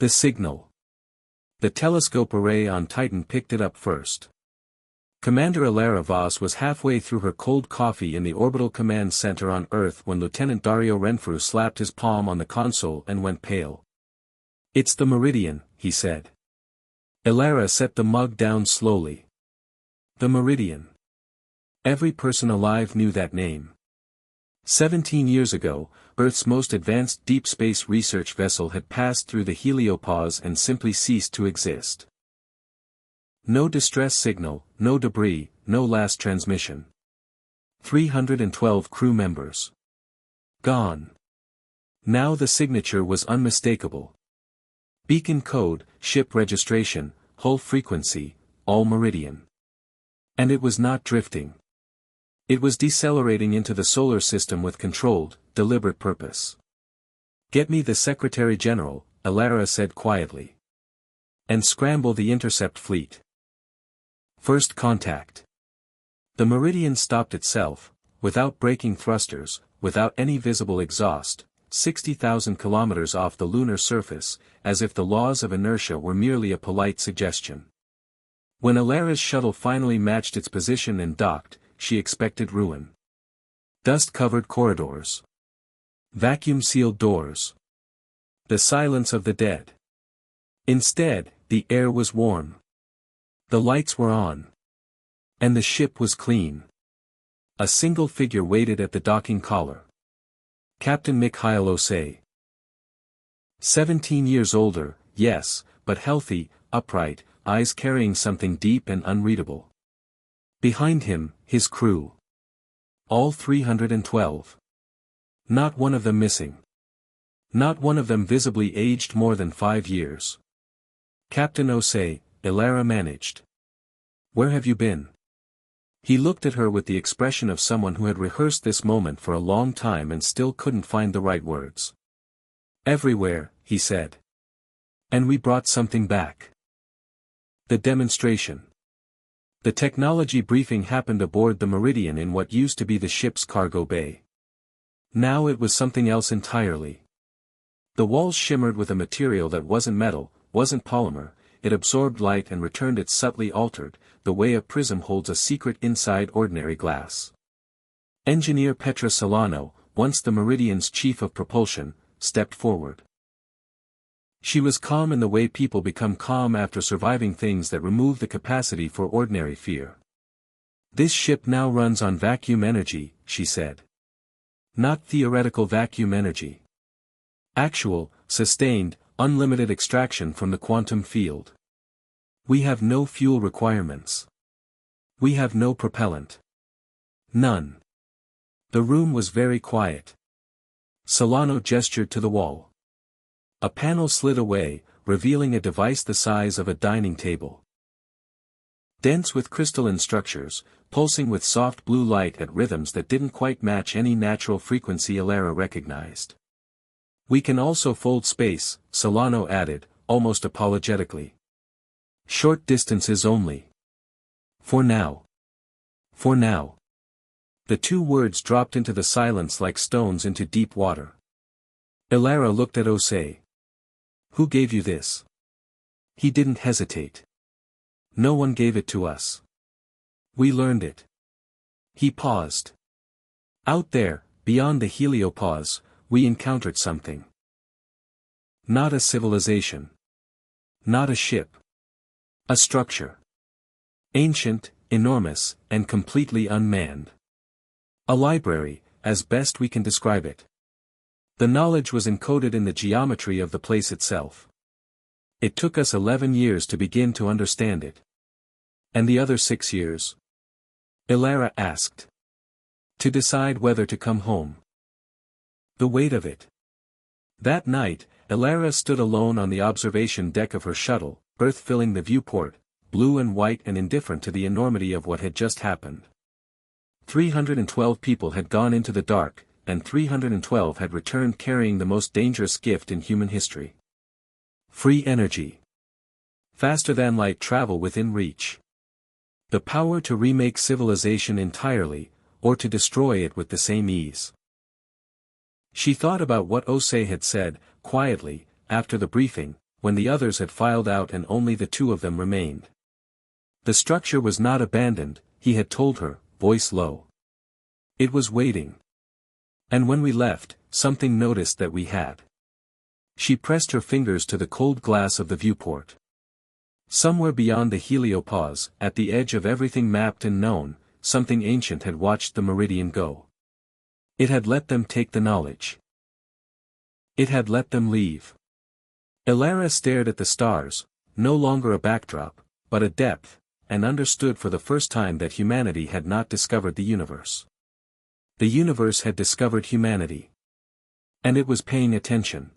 The signal. The telescope array on Titan picked it up first. Commander Alara Voss was halfway through her cold coffee in the Orbital Command Center on Earth when Lieutenant Dario Renfrew slapped his palm on the console and went pale. "It's the Meridian," he said. Alara set the mug down slowly. The Meridian. Every person alive knew that name. 17 years ago, Earth's most advanced deep space research vessel had passed through the heliopause and simply ceased to exist. No distress signal, no debris, no last transmission. 312 crew members. Gone. Now the signature was unmistakable. Beacon code, ship registration, hull frequency, all Meridian. And it was not drifting. It was decelerating into the solar system with controlled, deliberate purpose. "Get me the Secretary General," Alara said quietly. "And scramble the intercept fleet." First contact. The Meridian stopped itself, without braking thrusters, without any visible exhaust, 60,000 kilometers off the lunar surface, as if the laws of inertia were merely a polite suggestion. When Alara's shuttle finally matched its position and docked, she expected ruin. Dust-covered corridors. Vacuum-sealed doors. The silence of the dead. Instead, the air was warm. The lights were on. And the ship was clean. A single figure waited at the docking collar. Captain Mikhail Osei. 17 years older, yes, but healthy, upright, eyes carrying something deep and unreadable. Behind him, his crew. All 312. Not one of them missing. Not one of them visibly aged more than 5 years. "Captain Osei," Alara managed. "Where have you been?" He looked at her with the expression of someone who had rehearsed this moment for a long time and still couldn't find the right words. "Everywhere," he said. "And we brought something back." The demonstration. The technology briefing happened aboard the Meridian in what used to be the ship's cargo bay. Now it was something else entirely. The walls shimmered with a material that wasn't metal, wasn't polymer. It absorbed light and returned it subtly altered, the way a prism holds a secret inside ordinary glass. Engineer Petra Solano, once the Meridian's chief of propulsion, stepped forward. She was calm in the way people become calm after surviving things that remove the capacity for ordinary fear. "This ship now runs on vacuum energy," she said. "Not theoretical vacuum energy. Actual, sustained, unlimited extraction from the quantum field. We have no fuel requirements. We have no propellant. None." The room was very quiet. Solano gestured to the wall. A panel slid away, revealing a device the size of a dining table. Dense with crystalline structures, pulsing with soft blue light at rhythms that didn't quite match any natural frequency Alara recognized. "We can also fold space," Solano added, almost apologetically. "Short distances only. For now. For now." The two words dropped into the silence like stones into deep water. Alara looked at Osei. "Who gave you this?" He didn't hesitate. "No one gave it to us. We learned it." He paused. "Out there, beyond the heliopause, we encountered something. Not a civilization. Not a ship. A structure. Ancient, enormous, and completely unmanned. A library, as best we can describe it. The knowledge was encoded in the geometry of the place itself. It took us 11 years to begin to understand it. And the other 6 years? Alara asked. To decide whether to come home. The weight of it. That night, Alara stood alone on the observation deck of her shuttle, Earth filling the viewport, blue and white and indifferent to the enormity of what had just happened. 312 people had gone into the dark, and 312 had returned carrying the most dangerous gift in human history. Free energy. Faster than light travel within reach. The power to remake civilization entirely, or to destroy it with the same ease. She thought about what Osei had said, quietly, after the briefing, when the others had filed out and only the two of them remained. The structure was not abandoned, he had told her, voice low. It was waiting. And when we left, something noticed that we had. She pressed her fingers to the cold glass of the viewport. Somewhere beyond the heliopause, at the edge of everything mapped and known, something ancient had watched the meridian go. It had let them take the knowledge. It had let them leave. Elara stared at the stars, no longer a backdrop, but a depth, and understood for the first time that humanity had not discovered the universe. The universe had discovered humanity. And it was paying attention.